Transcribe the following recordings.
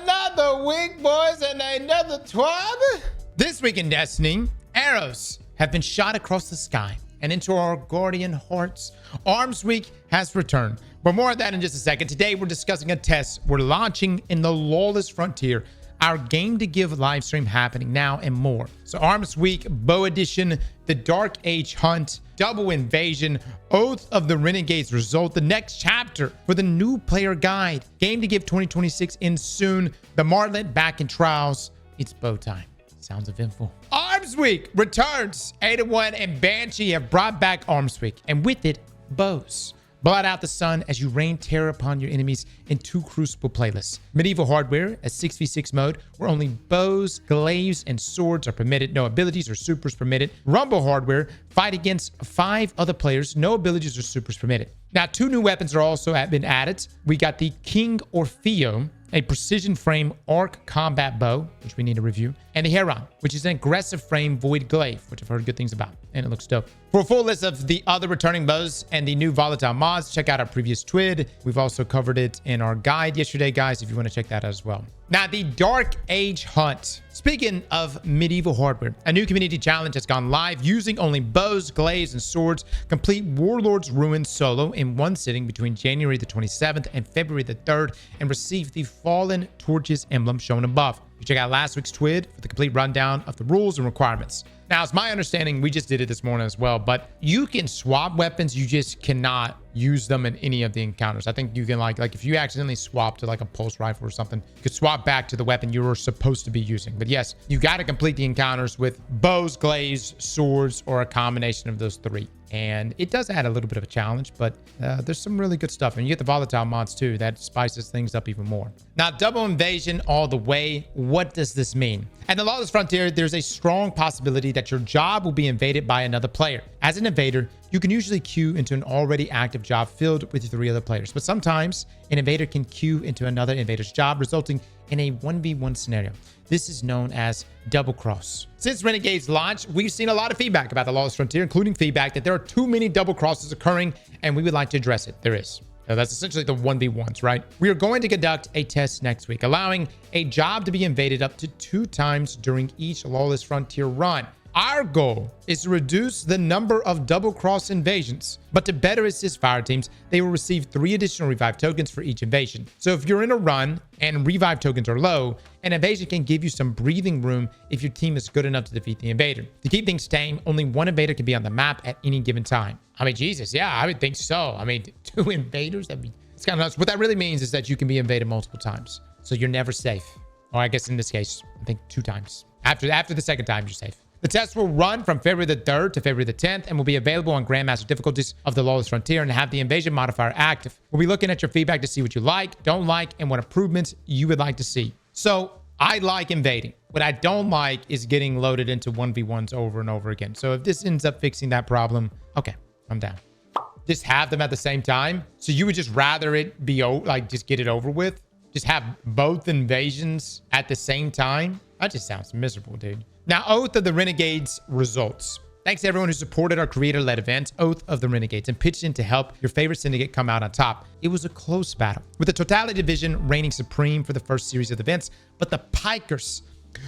Another week, boys, and another TWAB. This week in Deafening, arrows have been shot across the sky and into our guardian hearts. Arms Week has returned. But more of that in just a second. Today, we're discussing a test we're launching in the Lawless Frontier, our game to give live stream happening now, and more. So Arms Week, Bow Edition, the Dark Age Hunt, Double Invasion, Oath of the Renegades result, the next chapter for the new player guide, Game to Give 2026 in soon, the Marlet back in trials. It's bow time. Sounds eventful. Arms Week returns. 8-1 and Banshee have brought back Arms Week, and with it, bows. Blot out the sun as you rain terror upon your enemies in 2 Crucible playlists. Medieval Hardware, a 6v6 mode where only bows, glaives, and swords are permitted. No abilities or supers permitted. Rumble Hardware, fight against 5 other players. No abilities or supers permitted. Now, 2 new weapons are also been added. We got the King Orfeo, a precision frame arc combat bow, which we need to review, and the Heron, which is an aggressive frame void glaive, which I've heard good things about, and it looks dope. For a full list of the other returning bows and the new volatile mods, check out our previous TWID. We've also covered it in our guide yesterday, guys, if you want to check that out as well. Now, the Dark Age Hunt. Speaking of Medieval Hardware, a new community challenge has gone live using only bows, glaives, and swords. Complete Warlord's Ruin solo in one sitting between January the 27th and February the 3rd and receive the Fallen Torches emblem shown above. You check out last week's TWID for the complete rundown of the rules and requirements. Now, it's my understanding, we just did it this morning as well, but you can swap weapons, you just cannot use them in any of the encounters. I think you can like if you accidentally swap to like a pulse rifle or something, you could swap back to the weapon you were supposed to be using. But yes, you got to complete the encounters with bows, glaives, swords, or a combination of those 3. And it does add a little bit of a challenge, but there's some really good stuff. And you get the volatile mods too. That spices things up even more. Now, Double Invasion all the way. What does this mean? At the Lawless Frontier, there's a strong possibility that your job will be invaded by another player. As an invader, you can usually queue into an already active job filled with 3 other players. But sometimes an invader can queue into another invader's job, resulting in a 1v1 scenario. This is known as double cross. Since Renegades launch, we've seen a lot of feedback about the Lawless Frontier, including feedback that there are too many double crosses occurring, and we would like to address it. There is. Now, that's essentially the 1v1s, right? We are going to conduct a test next week, allowing a job to be invaded up to 2 times during each Lawless Frontier run. Our goal is to reduce the number of double-cross invasions, but to better assist fire teams, they will receive 3 additional revive tokens for each invasion. So if you're in a run and revive tokens are low, an invasion can give you some breathing room if your team is good enough to defeat the invader. To keep things tame, only 1 invader can be on the map at any given time. I mean, Jesus, yeah, I would think so. I mean, 2 invaders, it's kind of nuts. What that really means is that you can be invaded multiple times. So you're never safe. Or I guess in this case, I think 2 times. After the second time, you're safe. The test will run from February the 3rd to February the 10th and will be available on Grandmaster difficulties of the Lawless Frontier and have the invasion modifier active. We'll be looking at your feedback to see what you like, don't like, and what improvements you would like to see. So I like invading. What I don't like is getting loaded into 1v1s over and over again. So if this ends up fixing that problem, okay, I'm down. Just have them at the same time. So you would just rather it be like just get it over with? Just have both invasions at the same time? That just sounds miserable, dude. Now, Oath of the Renegades results. Thanks to everyone who supported our creator-led event, Oath of the Renegades, and pitched in to help your favorite syndicate come out on top. It was a close battle, with the Totality Division reigning supreme for the first series of events, but the Pikers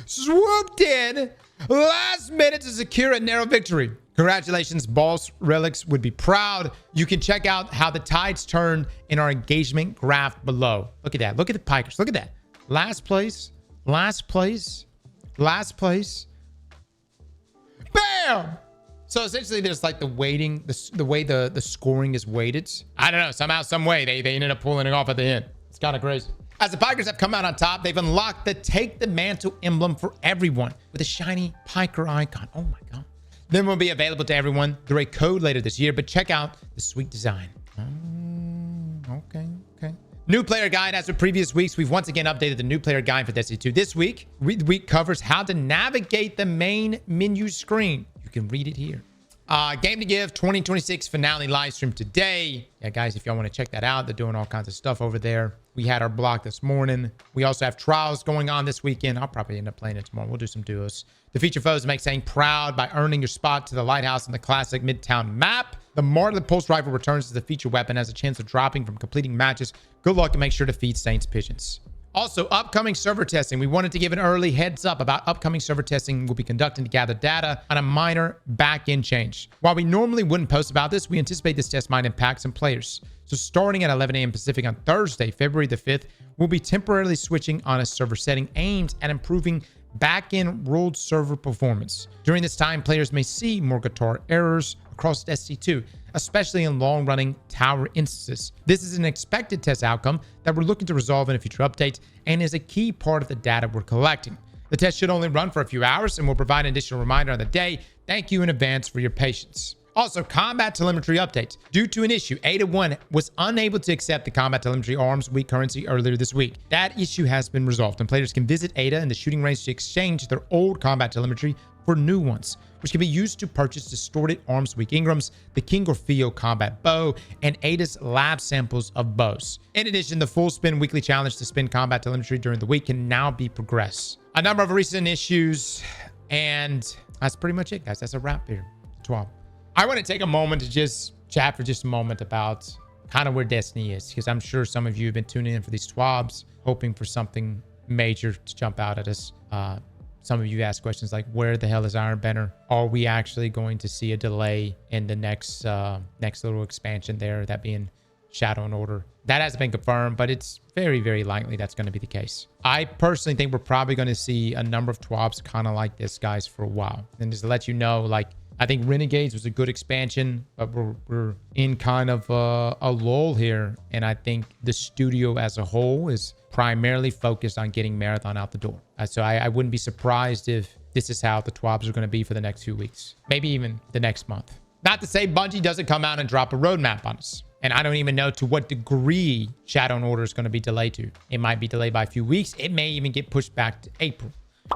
swooped in last minute to secure a narrow victory. Congratulations, Boss Relics would be proud. You can check out how the tides turned in our engagement graph below. Look at that. Look at the Pikers. Look at that. Last place. Last place. Last place. Bam! So essentially, there's like the weighting, the way the scoring is weighted. I don't know. Somehow, some way, they ended up pulling it off at the end. It's kind of crazy. As the Pikers have come out on top, they've unlocked the Take the Mantle emblem for everyone with a shiny Piker icon. Oh my God. Then will be available to everyone through a code later this year, but check out the sweet design. Okay. New player guide. As with previous weeks, we've once again updated the new player guide for Destiny 2. This week, week covers how to navigate the main menu screen. You can read it here. Game to Give 2026 finale live stream today. Yeah, guys, if y'all want to check that out, they're doing all kinds of stuff over there. We had our block this morning. We also have trials going on this weekend. I'll probably end up playing it tomorrow. We'll do some duos. Defeat your foes and make saying proud by earning your spot to the lighthouse in the classic Midtown map. The Marlet Pulse Rifle returns as the feature weapon, has a chance of dropping from completing matches. Good luck and make sure to feed Saints pigeons. Also, upcoming server testing. We wanted to give an early heads up about upcoming server testing we'll be conducting to gather data on a minor back-end change. While we normally wouldn't post about this, we anticipate this test might impact some players. So starting at 11 a.m. Pacific on Thursday, February the 5th, we'll be temporarily switching on a server setting aimed at improving back-end ruled server performance. During this time, players may see more guitar errors across Destiny 2, especially in long-running tower instances. This is an expected test outcome that we're looking to resolve in a future update and is a key part of the data we're collecting. The test should only run for a few hours and will provide an additional reminder on the day. Thank you in advance for your patience. Also, combat telemetry updates. Due to an issue, Ada 1 was unable to accept the combat telemetry arms week currency earlier this week. That issue has been resolved, and players can visit Ada in the shooting range to exchange their old combat telemetry for new ones, which can be used to purchase distorted arms week Ingrams, the King Orfeo combat bow, and Ada's lab samples of bows. In addition, the full spin weekly challenge to spin combat telemetry during the week can now be progressed. A number of recent issues, and that's pretty much it, guys. That's a wrap here. TWAB. I want to take a moment to just chat for just a moment about kind of where Destiny is, because I'm sure some of you have been tuning in for these TWABs, hoping for something major to jump out at us. Some of you ask questions like, where the hell is Iron Banner? Are we actually going to see a delay in the next little expansion there, that being Shadow and Order? That hasn't been confirmed, but it's very, very likely that's going to be the case. I personally think we're probably going to see a number of TWABs kind of like this, guys, for a while. And just to let you know, like, I think Renegades was a good expansion, but we're in kind of a lull here. And I think the studio as a whole is primarily focused on getting Marathon out the door. So I wouldn't be surprised if this is how the TWABs are going to be for the next few weeks, maybe even the next month. Not to say Bungie doesn't come out and drop a roadmap on us. And I don't even know to what degree Shadow and Order is going to be delayed to. It might be delayed by a few weeks. It may even get pushed back to April.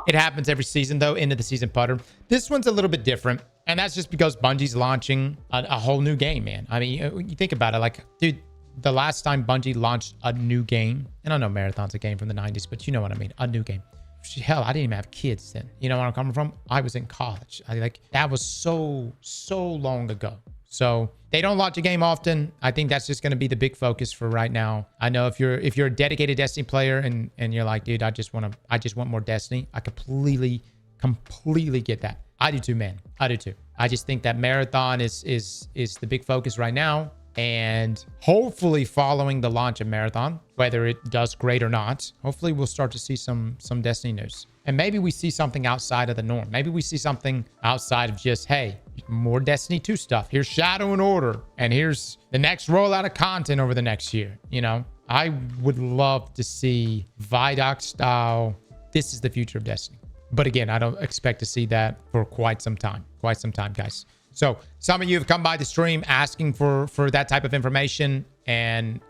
It happens every season, though, into the season putter. This one's a little bit different. And that's just because Bungie's launching a whole new game, man. I mean, you think about it, like, dude, the last time Bungie launched a new game, and I know Marathon's a game from the 90s, but you know what I mean, a new game. Hell, I didn't even have kids then. You know where I'm coming from? I was in college. That was so long ago. So they don't launch a game often. I think that's just going to be the big focus for right now. I know if you're a dedicated Destiny player and you're like, dude, I just want more Destiny. I completely get that. I do too, man. I do too. I just think that Marathon is the big focus right now. And hopefully following the launch of Marathon, whether it does great or not, hopefully we'll start to see some Destiny news. And maybe we see something outside of the norm. Maybe we see something outside of just, hey, more Destiny 2 stuff. Here's Shadow and Order. And here's the next rollout of content over the next year. You know, I would love to see Vidoc style. This is the future of Destiny. But again, I don't expect to see that for quite some time, guys. So some of you have come by the stream asking for that type of information. And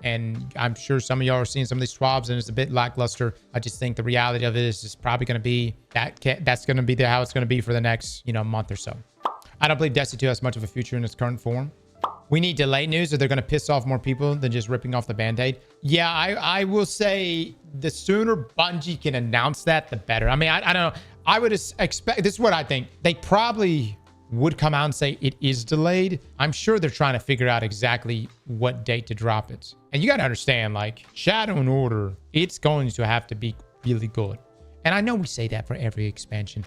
I'm sure some of y'all are seeing some of these TWABs and it's a bit lackluster. I just think the reality of it is it's probably going to be that's going to be how it's going to be for the next, month or so. I don't believe Destiny 2 has much of a future in its current form. We need delay news, or they're going to piss off more people than just ripping off the Band-Aid. Yeah, I will say the sooner Bungie can announce that, the better. I mean, I don't know. I would expect, this is what I think. They probably would come out and say it is delayed. I'm sure they're trying to figure out exactly what date to drop it. And you got to understand, like, Shadow and Order, it's going to have to be really good. And I know we say that for every expansion,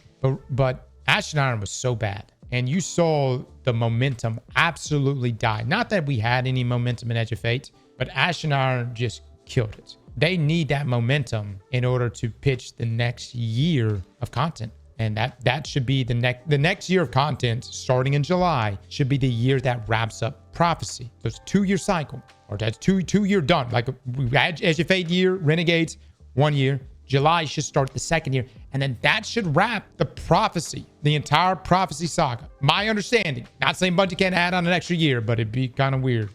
but Ash and Iron was so bad. And you saw the momentum absolutely die. Not that we had any momentum in Edge of Fate, but Ash and Iron just killed it. They need that momentum in order to pitch the next year of content. And that should be the next year of content, starting in July, should be the year that wraps up Prophecy. So it's a 2-year cycle, or that's two-year done. Like we had Edge of Fate year, Renegades, 1 year. July should start the 2nd year. And then that should wrap the Prophecy, the entire Prophecy saga. My understanding. Not saying Bungie can't add on an extra year, but it'd be kind of weird.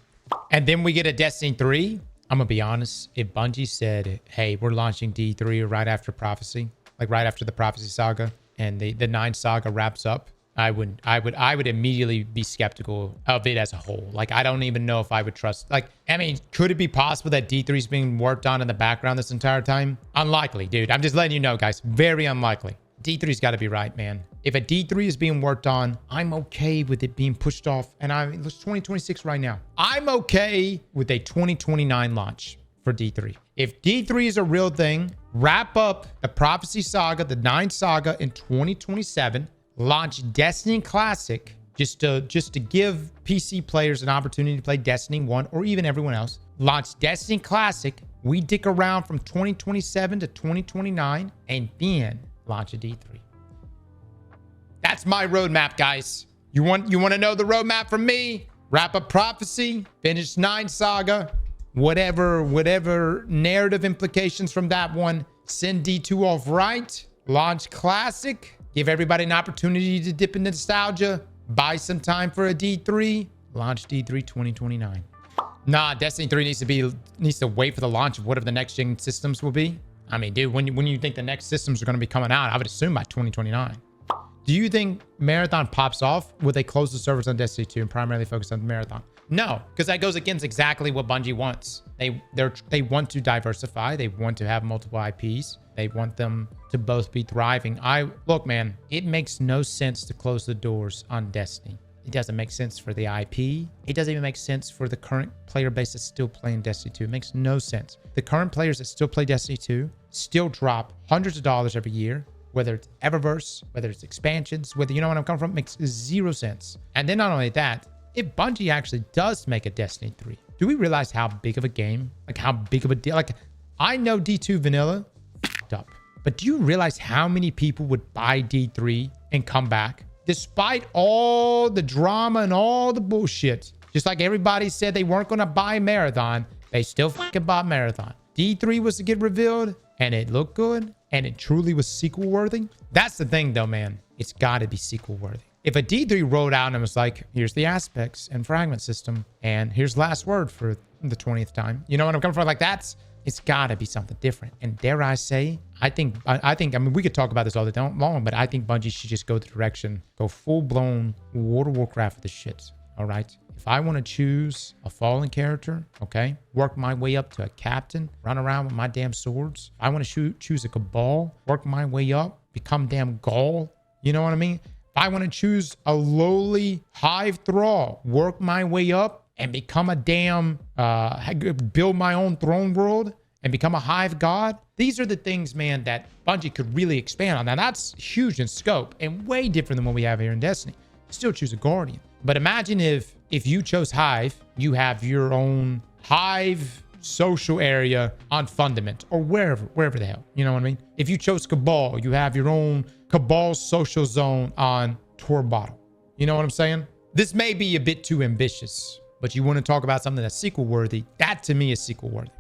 And then we get a Destiny 3. I'm going to be honest. If Bungie said, hey, we're launching D3 right after Prophecy, like right after the Prophecy saga, and the 9 saga wraps up, I would immediately be skeptical of it as a whole. Like, I don't even know if I would trust. Like, I mean, could it be possible that D3 is being worked on in the background this entire time? Unlikely, dude. I'm just letting you know, guys. Very unlikely. D3's got to be right, man. If a D3 is being worked on, I'm okay with it being pushed off. And it's 2026 right now. I'm okay with a 2029 launch for D3. If D3 is a real thing, wrap up the Prophecy Saga, the 9 Saga in 2027, launch Destiny Classic just to give PC players an opportunity to play Destiny 1 or even everyone else. Launch Destiny Classic. We dick around from 2027 to 2029 and then launch a D3. That's my roadmap, guys. You want to know the roadmap from me? Wrap up Prophecy, finish 9 Saga, whatever narrative implications from that one. Send D2 off right, launch Classic, give everybody an opportunity to dip into nostalgia, buy some time for a D3, launch D3 2029. Nah, Destiny 3 needs to wait for the launch of whatever the next gen systems will be. I mean, dude, when you think the next systems are going to be coming out, I would assume by 2029. Do you think Marathon pops off? Will they close the servers on Destiny 2 and primarily focus on Marathon? No, because that goes against exactly what Bungie wants. They want to diversify. They want to have multiple IPs. They want them to both be thriving. Look, man, it makes no sense to close the doors on Destiny. It doesn't make sense for the IP. It doesn't even make sense for the current player base that's still playing Destiny 2. It makes no sense. The current players that still play Destiny 2 still drop hundreds of dollars every year, whether it's Eververse, whether it's expansions, whether you know what I'm coming from, makes zero sense. And then not only that, if Bungie actually does make a Destiny 3, do we realize how big of a game, like how big of a deal? Like, I know D2 vanilla f***ed up, but do you realize how many people would buy D3 and come back? Despite all the drama and all the bullshit, just like everybody said they weren't going to buy Marathon, they still fucking bought Marathon. D3 was to get revealed, and it looked good, and it truly was sequel worthy. That's the thing though, man. It's got to be sequel worthy. If a D3 rolled out and was like, here's the aspects and fragment system, and here's last word for the 20th time, you know what I'm coming from? Like, it's got to be something different. And dare I say, I mean, we could talk about this all day long, but I think Bungie should just go the direction, go full-blown World of Warcraft with the shit, all right? If I want to choose a fallen character, okay, work my way up to a captain, run around with my damn swords. I want to choose a cabal, work my way up, become damn Gaul, you know what I mean? If I want to choose a lowly hive thrall, work my way up, and become a damn, build my own throne world and become a hive god. These are the things, man, that Bungie could really expand on. Now, that's huge in scope and way different than what we have here in Destiny. Still choose a guardian. But imagine if you chose hive, you have your own hive social area on Fundament or wherever the hell, you know what I mean? If you chose cabal, you have your own cabal social zone on Tor Bottle. You know what I'm saying? This may be a bit too ambitious, but you want to talk about something that's sequel worthy. That to me is sequel worthy.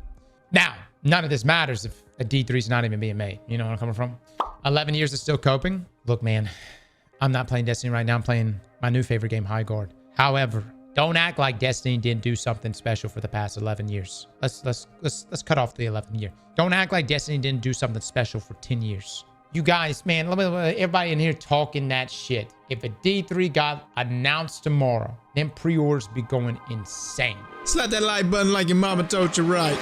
Now, none of this matters if a D3 is not even being made. You know where I'm coming from? 11 years is still coping. Look, man, I'm not playing Destiny right now. I'm playing my new favorite game, High Guard. However, don't act like Destiny didn't do something special for the past 11 years. Let's cut off the 11th year. Don't act like Destiny didn't do something special for 10 years. You guys, man, everybody in here talking that shit. If a D3 got announced tomorrow, then pre-orders be going insane. Slap that like button like your mama told you right.